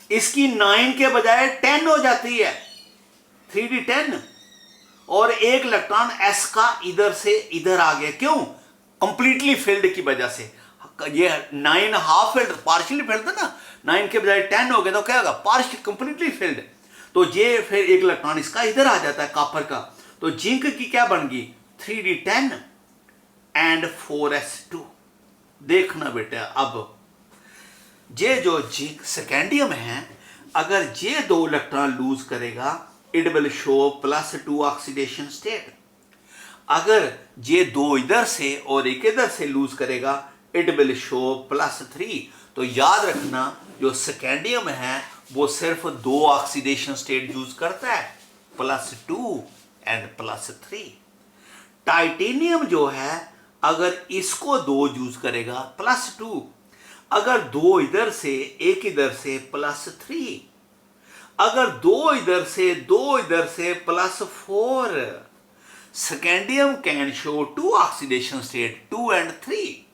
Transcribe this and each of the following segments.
इसकी 9 के बजाय 10 हो जाती है, 3d10, और एक इलेक्ट्रॉन s का इधर से इधर आ गया। क्यों? कंप्लीटली फिल्ड की वजह से। ये 9 हाफ फिल्ड, पार्शियली फिल्ड था ना, 9 के बजाय 10 हो गया तो क्या होगा? Partial, completely filled. तो ये फिर एक इलेक्ट्रॉन इसका इधर आ जाता है, कॉपर का। तो जिंक की क्या बन गई? 3d10 and 4s2। देखना बेटा, अब ये जो जिंक सेकेंडियम है, अगर ये 2 इलेक्ट्रॉन लूज करेगा, it will show +2 oxidation state. अगर ये 2 इधर से और एक इधर से लूज करेगा, इट विल शो +3। तो याद रखना, जो सेकेंडियम है वो सिर्फ 2 ऑक्सीडेशन स्टेट यूज करता है, +2 एंड +3। टाइटेनियम जो है, अगर इसको 2 यूज करेगा, +2, अगर 2 इधर से एक इधर से, +3, अगर 2 इधर से 2 इधर से, +4। Scandium can show 2 oxidation state, 2 and 3।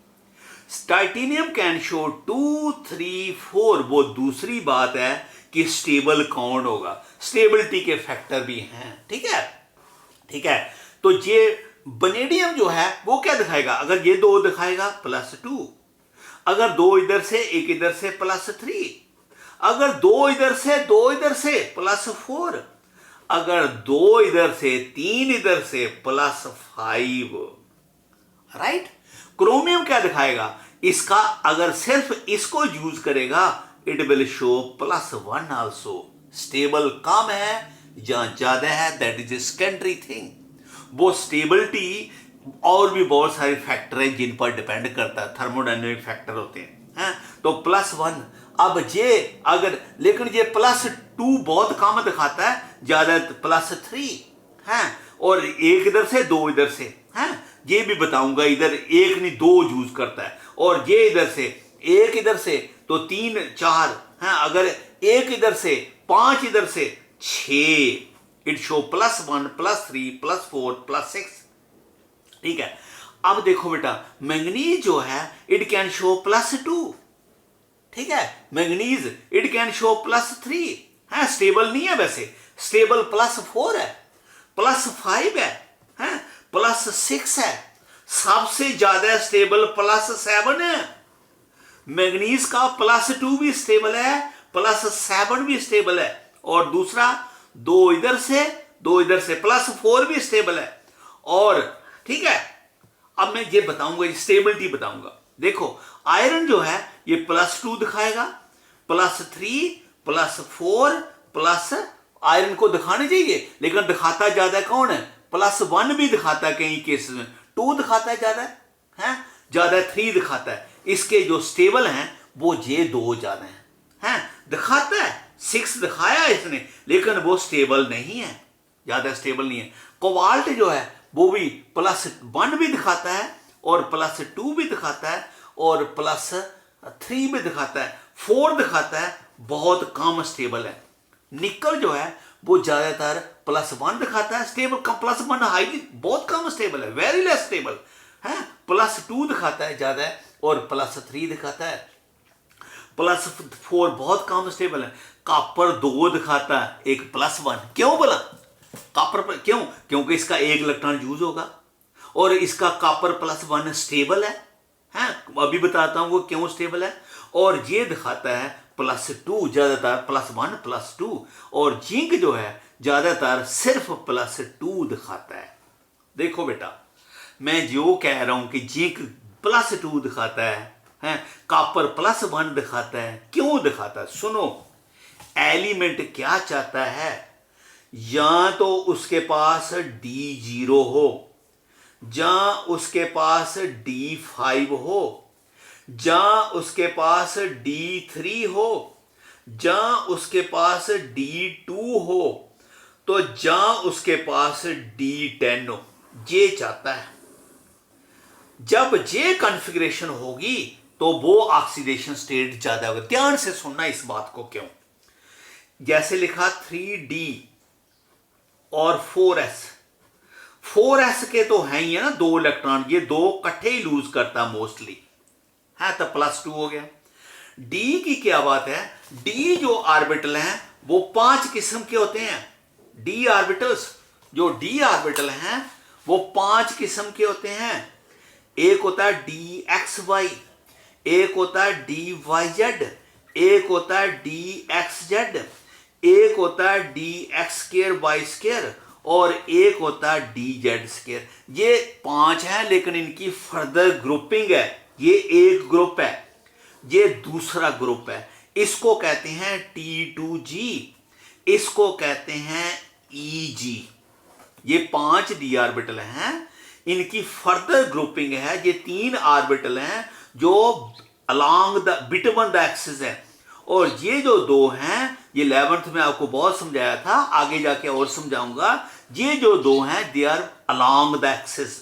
Titanium can show 2, 3, 4। वो दूसरी बात है कि स्टेबल कौन होगा, स्टेबिलिटी के फैक्टर भी हैं। ठीक है, ठीक है। तो ये वनेडियम जो है वो क्या दिखाएगा? अगर ये 2 दिखाएगा, +2, अगर 2 इधर से एक इधर से, +3, अगर 2 इधर से 2 इधर से, +4, अगर 2 इधर से 3 इधर से, +5। राइट। क्रोमियम क्या दिखाएगा? इसका अगर सिर्फ इसको यूज करेगा, it will show +1 also. Stable कम है या ज्यादा है, that is a secondary thing. वो स्टेबिलिटी और भी बहुत सारे फैक्टर हैं जिन पर डिपेंड करता है, थर्मोडायनेमिक फैक्टर होते हैं। तो +1। अब ये अगर, लेकिन ये +2 बहुत कम दिखाता है, ज्यादा +3 है, और एक इधर से 2 इधर से है। ये भी बताऊंगा, इधर एक नहीं 2 यूज करता है, और ये इधर से एक इधर से तो 3, 4 है, अगर एक इधर से 5 इधर से 6, इट शो +1, +3, +4, +6। ठीक है। अब देखो बेटा, मैंगनीज जो है, इट कैन शो +2। ठीक है, मैंगनीज इट कैन शो +3 है, स्टेबल नहीं है वैसे, स्टेबल +4 है, +5 है, +6 है, सबसे ज्यादा स्टेबल +7 है। मैंगनीज का +2 भी स्टेबल है, +7 भी स्टेबल है, और दूसरा 2 इधर से 2 इधर से, +4 भी स्टेबल है। और ठीक है, अब मैं ये बताऊंगा, स्टेबिलिटी बताऊंगा। देखो, आयरन जो है ये +2 दिखाएगा, +3, +4, प्लस आयरन को दिखाने चाहिए, लेकिन दिखाता ज्यादा कौन है? +1 भी दिखाता है कई केसेस में, 2 दिखाता है ज्यादा है, ज्यादा 3 दिखाता है। इसके जो स्टेबल हैं वो ये 2 ज्यादा हैं, दिखाता है 6 दिखाया इसने, लेकिन वो स्टेबल नहीं है, ज्यादा स्टेबल नहीं है। कोबाल्ट जो है वो भी +1 भी दिखाता है, और +2 भी दिखाता है, और +3 भी दिखाता है, 4 दिखाता है, बहुत कम स्टेबल है। निकल जो है वो ज्यादातर +1 दिखाता है, स्टेबल +1 हाईली बहुत कम स्टेबल है, वेरी लेस स्टेबल है, +2 दिखाता है ज्यादा, और +3 दिखाता है, +4 बहुत कम स्टेबल है। कॉपर 2 दिखाता है, एक +1। क्यों बोला कॉपर पर? क्यों? क्योंकि इसका एक इलेक्ट्रॉन यूज होगा, और इसका कॉपर +1 स्टेबल है। अभी बताता हूं वो क्यों स्टेबल है। और ये दिखाता है +2, ज्यादातर +1, +2, और जिंक जो है ज्यादातर सिर्फ +2 दिखाता है। देखो बेटा, मैं जो कह रहा हूं कि जिंक +2 दिखाता है, कॉपर +1 दिखाता है, क्यों दिखाता है? सुनो, एलिमेंट क्या चाहता है, या तो उसके पास D0 हो, या उसके पास D5 हो, या उसके पास D3 हो, या उसके पास D2 हो, तो या उसके पास D10 हो। ये चाहता है। जब ये कॉन्फ़िगरेशन होगी तो वो ऑक्सीडेशन स्टेट ज्यादा होगा। ध्यान से सुनना इस बात को। क्यों? जैसे लिखा 3D और 4s के तो हैं ही है ना 2 इलेक्ट्रॉन, ये 2 इकट्ठे ही लूज करता मोस्टली है, तो +2 हो गया। डी की क्या बात है, डी जो ऑर्बिटल हैं वो 5 किस्म के होते हैं। डी ऑर्बिटल्स, जो डी ऑर्बिटल हैं वो 5 किस्म के होते हैं। एक होता है डी एक्स वाई, एक होता है डी वाई जेड, एक होता है डी एक्स जेड, एक होता है D x square Y square, और एक होता है डी जेड स्क्वायर। ये 5 हैं, लेकिन इनकी फर्दर ग्रुपिंग है। ये एक ग्रुप है, ये दूसरा ग्रुप है। इसको कहते हैं T2G, इसको कहते हैं EG। ये 5 डी ऑर्बिटल हैं, इनकी फर्दर ग्रुपिंग है। ये 3 ऑर्बिटल हैं जो along the between the axis है, और ये जो 2 हैं, ये 11th में आपको बहुत समझाया था, आगे जाके और समझाऊंगा। ये जो 2 हैं they are along the axis,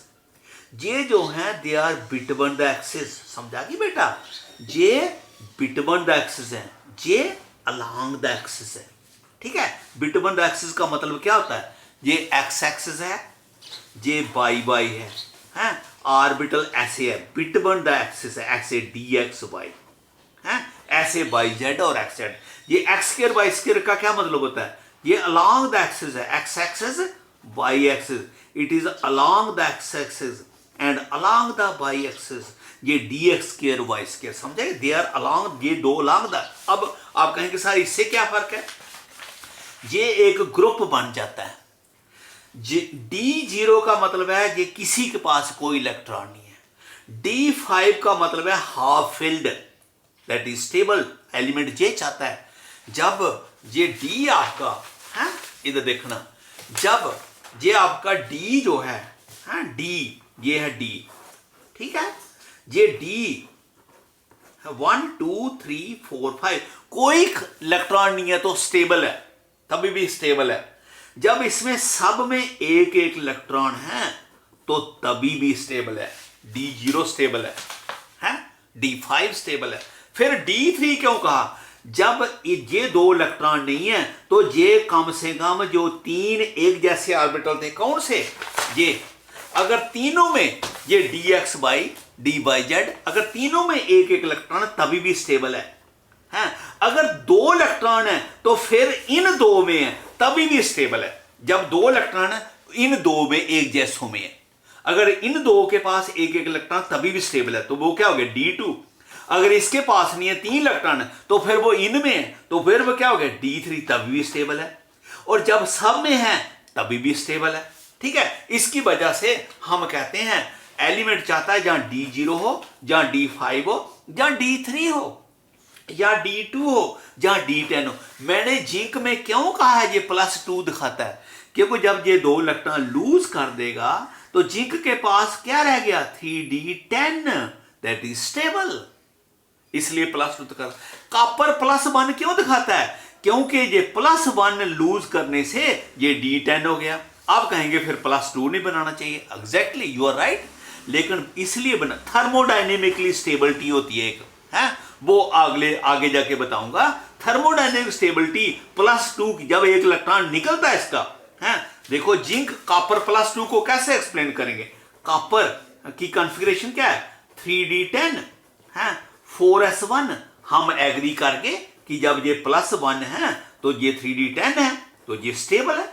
ये जो हैं they are between the axis. समझा कि बेटा, ये बिटवीन द एक्सिस है, ये अलोंग द एक्सिस है। ठीक है, बिटवीन द एक्सिस का मतलब क्या होता है, ये एक्स एक्सिस है, ये वाई वाई है, ऑर्बिटल ऐसे है, बिटवीन द एक्सिस है, ऐसे डी एक्स वाई है, ऐसे वाई जेड और एक्स जेड। ये एक्स स्क्वायर वाई स्क्वायर का क्या मतलब होता है, ये अलोंग द एक्सिस है, x axis y axis, it is along the x axis and along the y axis. ये d x square Y square, समझे, दे आर अलोंग, ये 2 अलोंग द। अब आप कहेंगे सर इससे क्या फर्क है, ये एक ग्रुप बन जाता है। D0 का मतलब है ये किसी के पास कोई इलेक्ट्रॉन नहीं है। D5 का मतलब है half filled, that is stable element. ये चाहता है जब ये D आपका है, इधर देखना, जब ये आपका D जो है D, ये है D, ठीक है, ये D 1 2 3 4 5, कोई इलेक्ट्रॉन नहीं है तो स्टेबल है, तभी भी स्टेबल है। जब इसमें सब में एक एक इलेक्ट्रॉन है तो तभी भी स्टेबल है। D0 स्टेबल है, D5 स्टेबल है। फिर D3 क्यों कहा, जब ये 2 इलेक्ट्रॉन नहीं है तो ये कम से कम जो 3 एक जैसे ऑर्बिटल थे, कौन से, ये, अगर तीनों में ये DXY DYZ, अगर तीनों में एक एक इलेक्ट्रॉन तभी भी स्टेबल है। अगर 2 इलेक्ट्रॉन है तो फिर इन 2 में है तभी भी स्टेबल है। जब 2 इलेक्ट्रॉन है इन 2 में एक जैसों में है, अगर इन 2 के पास एक एक इलेक्ट्रॉन तभी भी स्टेबल है, तो वो क्या हो गया D2। अगर इसके पास नहीं है 3 इलेक्ट्रॉन है तो फिर वो इनमें है, तो फिर वो क्या हो गया D3, तभी भी स्टेबल है। और जब सब में है तभी भी स्टेबल है। ठीक है, इसकी वजह से हम कहते हैं एलिमेंट चाहता है जहां D0 हो, जहां D5 हो, जहां D3 हो, या D2 हो, जहां D10 हो। मैंने जिंक में क्यों कहा है ये +2 दिखाता है, क्योंकि जब ये 2 इलेक्ट्रॉन लूज कर देगा तो जिंक के पास क्या रह गया, 3D10, दैट इज स्टेबल, इसलिए +2 दिखा। कॉपर +1 क्यों दिखाता है, क्योंकि ये +1 लूज करने से ये D10 हो गया। आप कहेंगे फिर +2 नहीं बनाना चाहिए, एग्जैक्टली यू आर राइट, लेकिन इसलिए बना, थर्मोडायनेमिकली स्टेबिलिटी होती है एक, है वो आगे जाके बताऊंगा। थर्मोडायनेमिक स्टेबिलिटी +2 की, जब एक इलेक्ट्रॉन निकलता है इसका, है देखो, जिंक कॉपर +2 को कैसे एक्सप्लेन करेंगे। कॉपर की कॉन्फ़िगरेशन क्या है, 3D10 है, 4s1। हम एग्री करके कि जब ये +1 है तो ये 3D10 है तो ये स्टेबल है,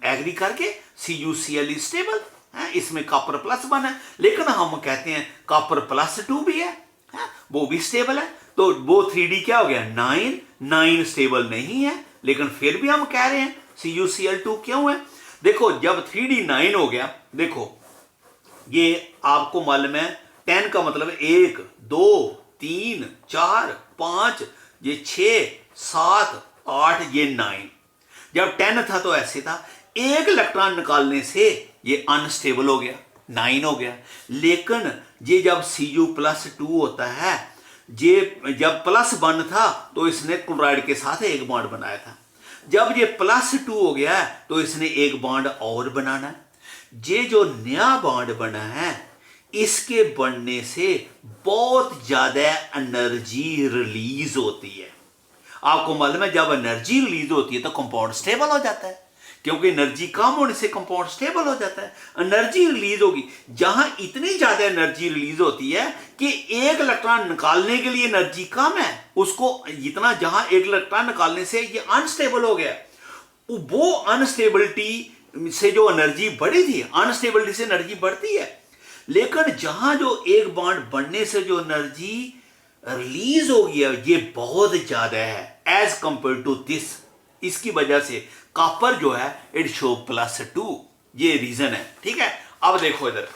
एग्री करके CuCl स्टेबल है, इसमें कॉपर +1 है। लेकिन हम कहते हैं कॉपर +2 भी है, वो भी स्टेबल है, तो वो 3D क्या हो गया, 9 स्टेबल नहीं है, लेकिन फिर भी हम कह रहे हैं CuCl2 क्यों है। देखो जब 3D 9 हो गया, देखो ये आपको मालूम है 10 का मतलब 1 2 3 4 5, ये 6 7 8, ये 9। जब 10 था तो ऐसे था, एक इलेक्ट्रॉन निकालने से ये अनस्टेबल हो गया, 9 हो गया। लेकिन ये जब Cu+2 होता है, ये जब +1 था तो इसने क्लोराइड के साथ एक बॉन्ड बनाया था, जब ये +2 हो गया तो इसने एक बॉन्ड और बनाना है। ये जो नया बॉन्ड बना है, इसके बनने से बहुत ज्यादा एनर्जी रिलीज होती है। आपको मालूम है जब एनर्जी रिलीज होती है तो कंपाउंड स्टेबल हो जाता है, क्योंकि एनर्जी कम होने से कंपाउंड स्टेबल हो जाता है, एनर्जी रिलीज होगी। जहां इतनी ज्यादा एनर्जी रिलीज होती है कि एक इलेक्ट्रॉन निकालने के लिए एनर्जी कम है, उसको इतना, जहां एक इलेक्ट्रॉन निकालने से ये अनस्टेबल हो गया, वो अनस्टेबिलिटी से जो एनर्जी बढ़ी थी, अनस्टेबिलिटी से एनर्जी बढ़ती है, लेकिन जहां जो एक बॉन्ड बनने से जो एनर्जी रिलीज हो गया ये बहुत ज्यादा है एज कंपेयर टू दिस। इसकी वजह से कॉपर जो है इट शो +2, ये रीजन है। ठीक है, अब देखो इधर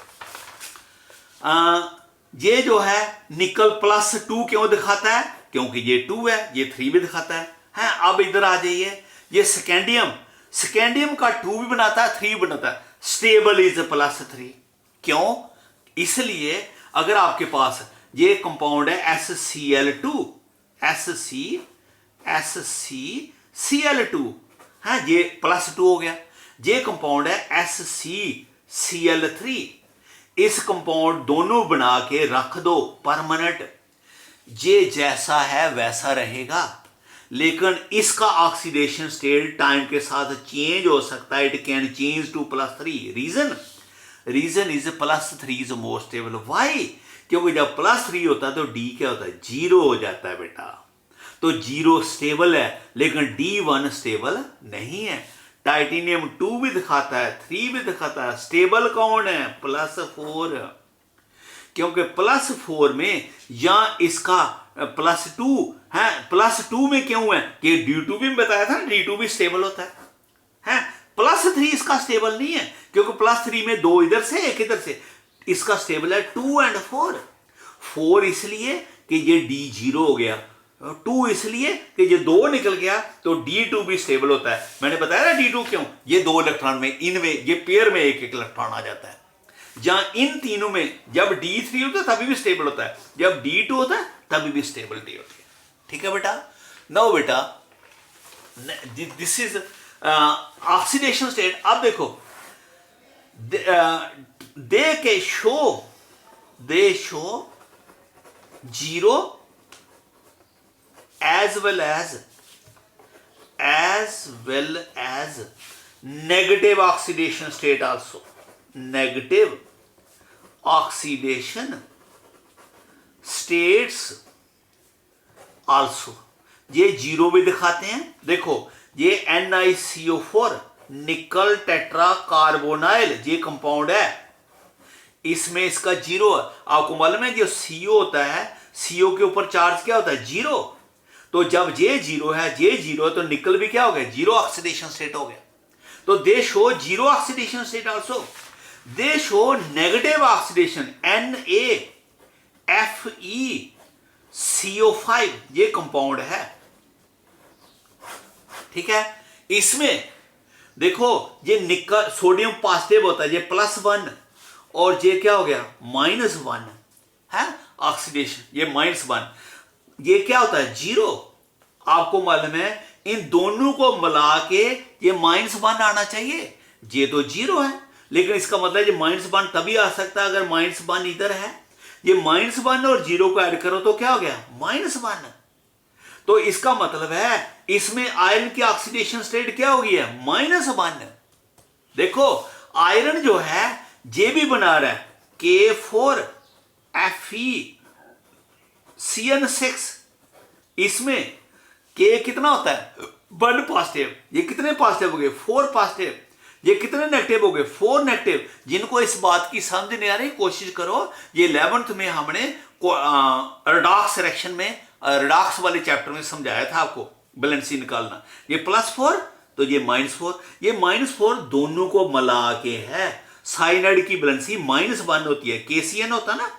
ये जो है निकल +2 क्यों दिखाता है, क्योंकि ये 2 है, ये 3 भी दिखाता है। अब इधर आ जाइए, ये स्कैंडियम का 2 भी बनाता है, 3 बनाता है, स्टेबल इज +3। क्यों? इसलिए अगर आपके पास ये कंपाउंड है SCl2, SCCl2 है, ये +2 हो गया। ये कंपाउंड है SCCl3, इस कंपाउंड दोनों बना के रख दो परमानेंट, ये जैसा है वैसा रहेगा, लेकिन इसका ऑक्सीडेशन स्टेट टाइम के साथ चेंज हो सकता है, it can change to +3। Reason is +3 is more stable. Why? क्योंकि जब +3 होता है तो D क्या होता है, 0 हो जाता है बेटा। तो 0 स्टेबल है, लेकिन D1 स्टेबल नहीं है। टाइटेनियम 2 भी दिखाता है, 3 भी दिखाता है, स्टेबल कौन है, +4। क्योंकि +4 में या इसका +2 है, +2 में क्यों है, ये D2 भी बताया था, D2 भी स्टेबल होता है। +3 इसका स्टेबल नहीं है, क्योंकि +3 में 2 इधर से 1 इधर से, इसका स्टेबल है 2 और 4। 4 इसलिए कि ये D0 हो गया, 2 इसलिए कि ये 2 निकल गया, तो D2 भी स्टेबल होता है। मैंने बताया ना D2 क्यों, ये 2 इलेक्ट्रॉन में, इनमें ये पेयर में एक इलेक्ट्रॉन आ जाता है। जहां इन तीनों में जब D3 होता है तभी भी स्टेबल होता है, जब D2 होता है तभी भी स्टेबिलिटी होती है। ठीक है बेटा। नाउ बेटा दिस इज ऑक्सीडेशन स्टेट। अब देखो दे show 0 as well as negative oxidation state also, negative oxidation states also। ये 0 भी दिखाते हैं। देखो ये NiCO4 निकल टेट्रा कार्बोनाइल, ये कंपाउंड है, इसमें इसका 0 है। आपको मालूम है जो CO होता है, CO के ऊपर चार्ज क्या होता है, 0। तो जब ये 0 है, ये 0 है, तो निकल भी क्या हो गया, 0 ऑक्सीडेशन स्टेट हो गया। तो दे शो 0 ऑक्सीडेशन स्टेट आल्सो, दे शो नेगेटिव ऑक्सीडेशन NaFeCO5, ये कंपाउंड है। ठीक है, इसमें देखो ये निकल सोडियम पॉजिटिव होता है, ये +1 और ये क्या हो गया, -1 है ऑक्सीडेशन, ये -1, ये क्या होता है 0। आपको मालूम है इन दोनों को मिला के ये -1 आना चाहिए, ये तो 0 है, लेकिन इसका मतलब ये -1 तभी आ सकता है अगर -1 इधर है। ये -1 और 0 को ऐड करो तो क्या हो गया, -1। तो इसका मतलब है इसमें आयरन की ऑक्सीडेशन स्टेट क्या हो गई है, -1। देखो आयरन जो है ये भी बना रहा है K4FeCN6, इसमें K कितना होता है, 1 पॉजिटिव, ये कितने पॉजिटिव हो गए, 4 पॉजिटिव, ये कितने नेगेटिव हो गए, 4 नेगेटिव। जिनको इस बात की समझ नहीं आ रही कोशिश करो, ये 11th में हमने रिडॉक्स रिएक्शन में, रिडॉक्स वाले चैप्टर में समझाया था आपको बैलेंसी निकालना। ये +4 तो ये -4, ये -4 दोनों को मिला के है। साइनाइड की बैलेंसी -1 होती है, KCN होता ना,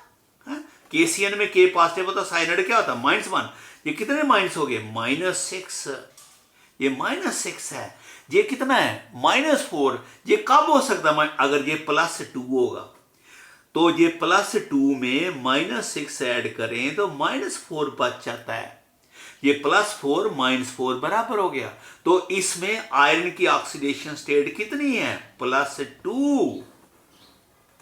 KCN में K पॉजिटिव होता, साइनाइड क्या होता, -1। ये कितने माइनस हो गए, -6, ये -6 है, ये कितना है, -4। ये कब हो सकता है, अगर ये +2 होगा, तो ये +2 में -6 ऐड करें तो -4 बच जाता है। ये +4 -4 बराबर हो गया। तो इसमें आयरन की ऑक्सीडेशन स्टेट कितनी है, +2,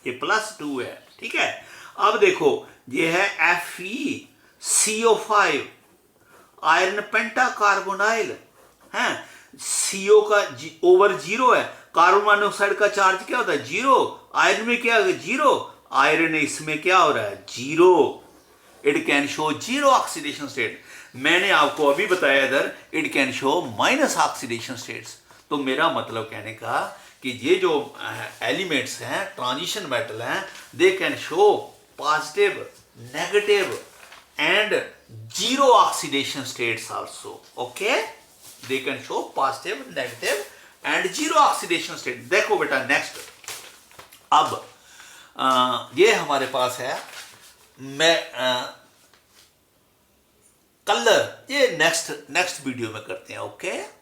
ये +2 है। ठीक है, अब देखो ये है FeCO5 आयरन पेंटाकार्बोनाइल है, CO का ओवर 0 है, कार्बन मोनोऑक्साइड का चार्ज क्या होता है 0, आयरन में क्या है 0, आयरन इसमें क्या हो रहा है 0, it can show 0 oxidation state. मैंने आपको अभी बताया इधर it can show minus oxidation states. तो मेरा मतलब कहने का कि ये जो एलिमेंट्स हैं ट्रांजिशन मेटल हैं, they can show positive, negative and 0 oxidation states also. Okay, they can show positive, negative and 0 oxidation state. देखो बेटा नेक्स्ट, अब ये हमारे पास है मैं कलर, ये नेक्स्ट वीडियो में करते हैं। ओके।